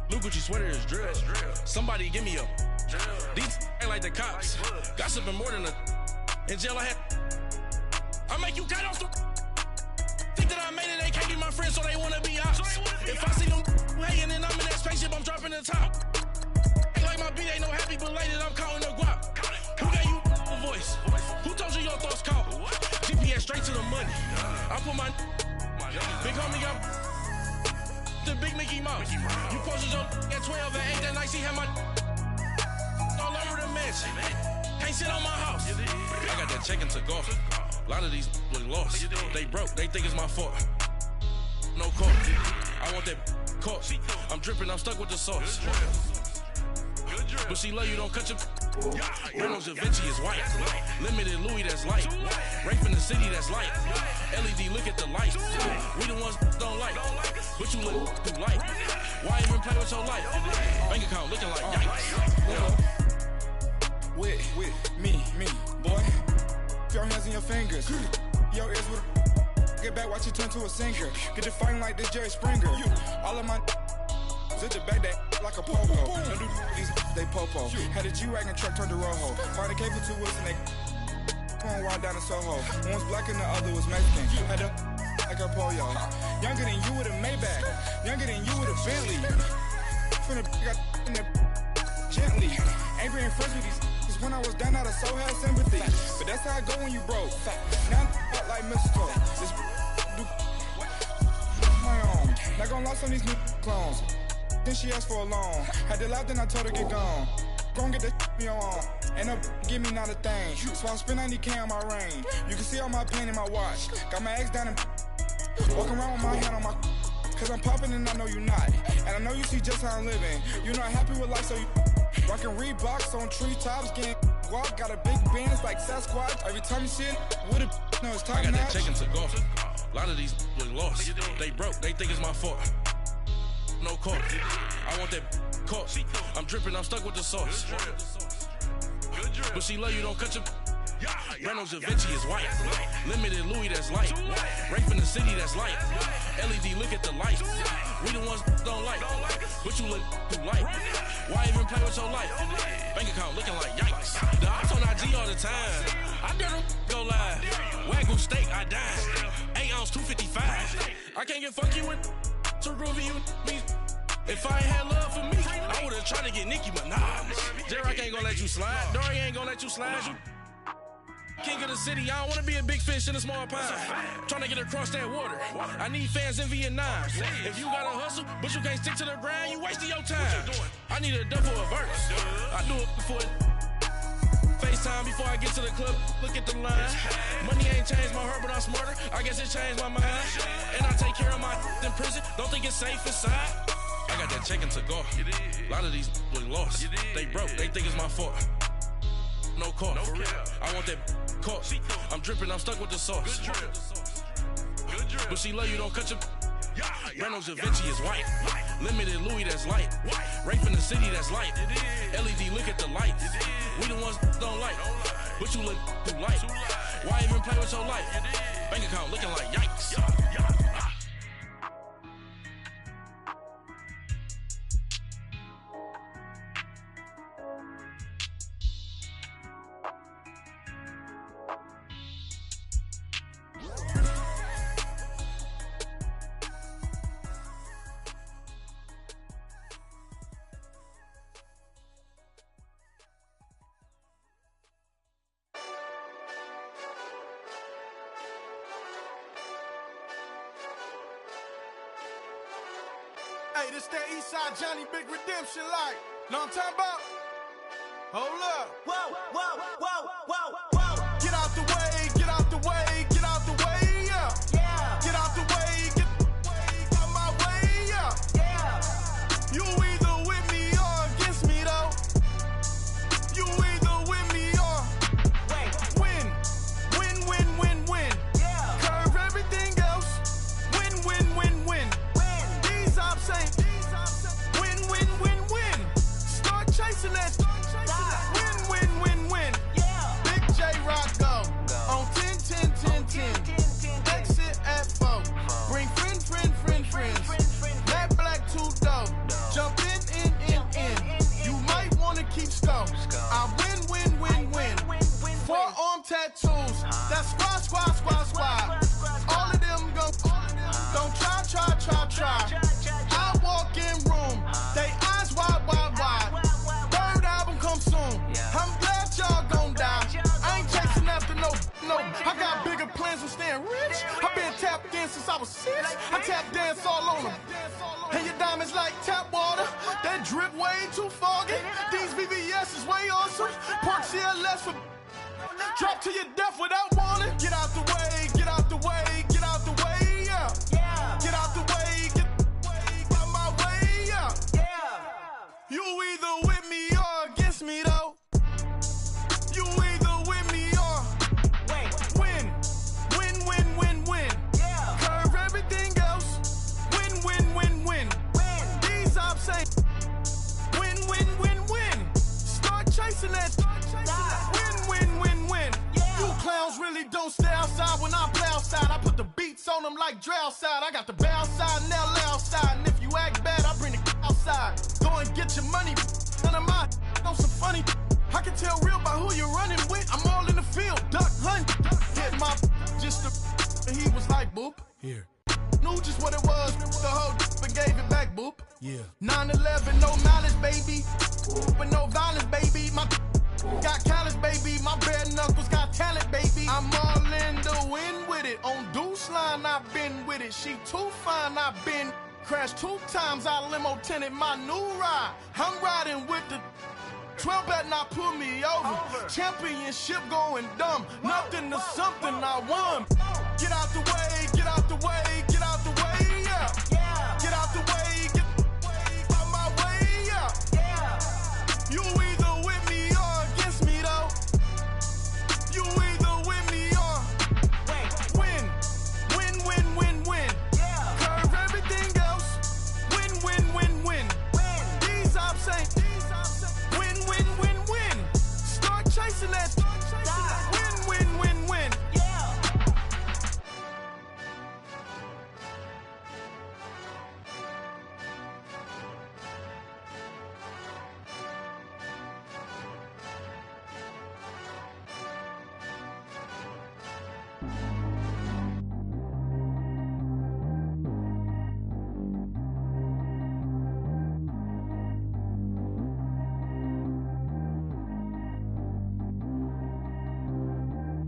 Speaker 5: Blue Gucci sweater is drill. Somebody give me a. These ain't like the cops. Gossiping more than a. In jail I had. I make you cut off the. Think that I made it, they can't be my friends, so they wanna be ops. If I see them hating and I'm in that spaceship, I'm dropping the top. Ain't like my beat ain't no happy belated, I'm counting the guap. Who gave you a voice? Who told you your thoughts count? GPS straight to the money. I put my big homie got the big Mickey Mouse. You posted your at 12 and 8 that night, she had my all over the mansion. Can't sit on my house. I got that chicken to go. A lot of these was lost. They broke. They think it's my fault. No car. I want that caught. I'm dripping. I'm stuck with the sauce. But she love you. Don't cut your. Reynolds Da Vinci is white. Limited Louis, that's light. Rape in the city, that's light. LED, look at the lights. We the ones don't like. But you look too light. Why even play with your life? Bank account looking like yikes.
Speaker 6: With me, boy. Your hands and your fingers. Your ears with a. Get back, watch you turn to a singer. Get to fighting like this Jerry Springer. All of my. Zit the back that like a popo. Don't do these they popo. Had a G-Wagon truck turned to Rojo. Find a cable to wheels and they. Going wild down in Soho. One was black and the other was Mexican. Had a. Like a pollo. Younger than you with a Maybach. Younger than you with a Bentley. From the. Got in the. Gently. Angry and friends with these. When I was down, I so had sympathy. But that's how I go when you broke. Now I'm like Mexico. This do my own. Not gonna lost on these new clones. Then she asked for a loan. Had to laugh, then I told her get gone. Gon' get that me on. And no give me not a thing. So I spend 90K on my ring. You can see all my pain in my watch. Got my ex down and walking around with my hand on my. Cause I'm popping and I know you not. And I know you see just how I'm living. You're not happy with life, so you. Rockin' Reeboks on treetops, getting guap, got a big band, it's like Sasquatch. Every time you see it, with it, no, it's time
Speaker 5: I got
Speaker 6: now.
Speaker 5: that chicken to go. A lot of these was lost. They broke, they think it's my fault. No car. I want that caught. I'm dripping, I'm stuck with the sauce. But she love you, don't cut your. Reynolds Da Vinci is white. Limited Louis, that's light. Rape in the city, that's light. LED, look at the lights. We the ones don't like. But you look too light. Why even play with your life? Bank account looking like yikes. The ops on IG all the time. I dare them go live. Wagyu steak, I died. 8 ounce, 255. I can't get fuck you with too groovy you me. If I ain't had love for me, I would've tried to get Nicki Minaj. Derek ain't gonna let you slide. Dory ain't gonna let you slide. You king of the city, I don't wanna be a big fish in a small pond. Trying to get across that water. I need fans in Vietnam. If you gotta hustle, but you can't stick to the grind, you wasting your time. I need a double a verse. I do it before FaceTime before I get to the club. Look at the line. Money ain't changed my heart, but I'm smarter. I guess it changed my mind. And I take care of my in prison. Don't think it's safe inside. I got that chicken to go. A lot of these was lost. They broke. They think it's my fault. No car. I want that caught. I'm dripping, I'm stuck with the sauce. But she love you, don't cut your. Reynolds Da Vinci is white. Limited Louis, that's light. Rape in the city, that's light. LED, look at the lights. We the ones don't like. But you look too light. Why even play with your life? Bank account looking like yikes.
Speaker 7: Hey, this that Eastside Johnny Big Redemption like. Know what I'm talking about? Hold up.
Speaker 8: Whoa, whoa, whoa, whoa, whoa.
Speaker 7: Get boss. That's squad. All of them don't try. I walk in room, they eyes wide. Third album come soon. I'm glad y'all gon' die. I ain't chasing after no. I got bigger plans than staying rich. I've been tapped in since I was 6. I tap dance all on them. And your diamonds like tap water. That drip way too foggy. These VVS is way awesome. Park CLS for drop to your death without warning. Get out the way, yeah. Get out the way, get out my way, yeah. You either with me or against me though. You either with me or win. Curve everything else. Win. These ops say win. Start chasing that. Win. You clowns really don't stay outside when I play outside. I put the beats on them like drow side. I got the bow side and they'll lay outside. And if you act bad, I bring the outside. Go and get your money. None of my know some funny. I can tell real by who you're running with. I'm all in the field, duck hunt. Hit my just and he was like boop. Here. Knew just what it was. The whole and gave it back, boop. Yeah. 9/11, no malice, baby. But no violence, baby. My got callous, baby. My bare knuckles got talent, baby. I'm all in the wind with it. On Deuce line, I've been with it. She too fine, I've been crashed 2 times. I limo tinted my new ride. I'm riding with the 12 better not pull me over. Championship going dumb. Nothing to something I won. Get out the way, yeah. Get out the way, get out my way, yeah. You either with me or against me though. You either with me or win. Curve everything else. Win. These ops ain't win. Start chasing that. Win.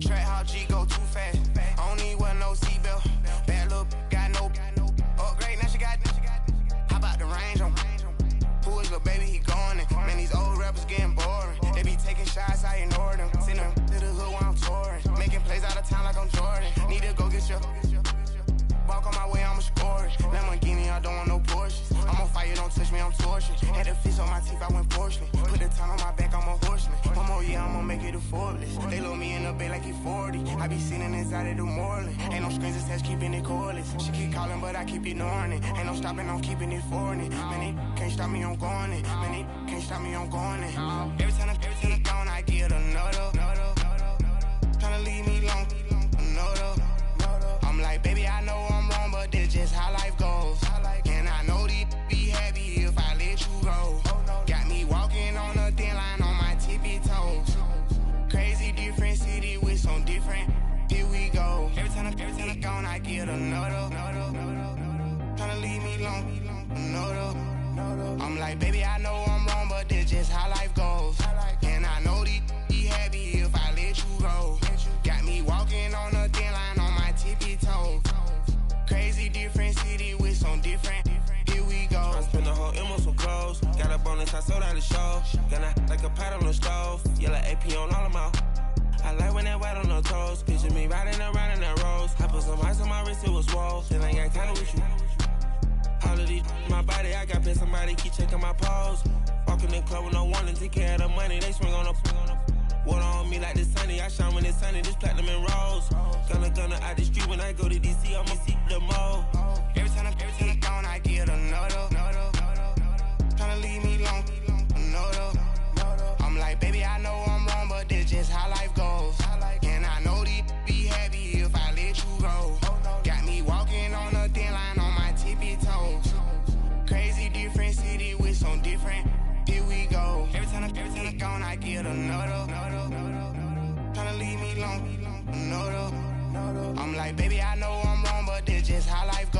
Speaker 8: Track how G go too fast. I don't need wear no seatbelt. Bad look, got no upgrade. Now she got. How about the range on? Who is the baby? He going in. Man, these old rappers getting boring. They be taking shots, I ignore them. Send them to the hood while I'm touring. Making plays out of town like I'm Jordan. Need to go get your. Walk on my way, I'ma score it. Lamborghini, I don't want no Porsches. I'm on fire, don't touch me, I'm tortured. Had the fish on my teeth, I went porcelain. Put the time on my back, I'm a horseman. One more year, I'ma make it a Forbes. They load me in the bay like he 40. I be sitting inside of the Moreland. Ain't no screens attached, keeping it cordless. She keep calling, but I keep ignoring it. Ain't no stopping, I'm keeping it for it. Man, it can't stop me, I'm going it. Man, it can't stop me, I'm going it. Every time I gone, I get another. Tryna leave me long, another. I'm like, baby, I know I'm wrong, but this just how life goes. And I know these be happy if I let you go. Got me walking on a thin line on my tippy toes. Crazy different city with some different. Here we go. Every time I gone, I get another. Tryna leave me long, another. I'm like, baby, I know I'm wrong, but this just how life goes. And I know these be happy if I let you go. Got me walking on a thin line on my tippy toes. Crazy different city with some different. Here we go. I spent the whole M on some clothes. Got a bonus, I sold out the show. Gonna like a pot on the stove. Yellow AP on all of my. I like when that white on the toes. Picture me riding around in that rose. I put some ice on my wrist, it was swole. Still ain't got time with you. All of these my body, I got been somebody keep checking my pose. Walking in the club with no warning, take care of the money. They swing on the. Water on me like the sunny, I shine when it's sunny, this platinum and rose. Gonna out the street when I go to DC, I'ma see the mall. Every time I gone, I get another. Tryna leave me long, another. I'm like, baby, I know I'm wrong, but this just how life goes. And I know these be happy if I let you go. Got me walking on a thin line on my tippy toes. Crazy different city with some different. Here we go. Every time I gone, I get another. Tryna leave me long, know though. I'm like, baby, I know I'm wrong, but this just how life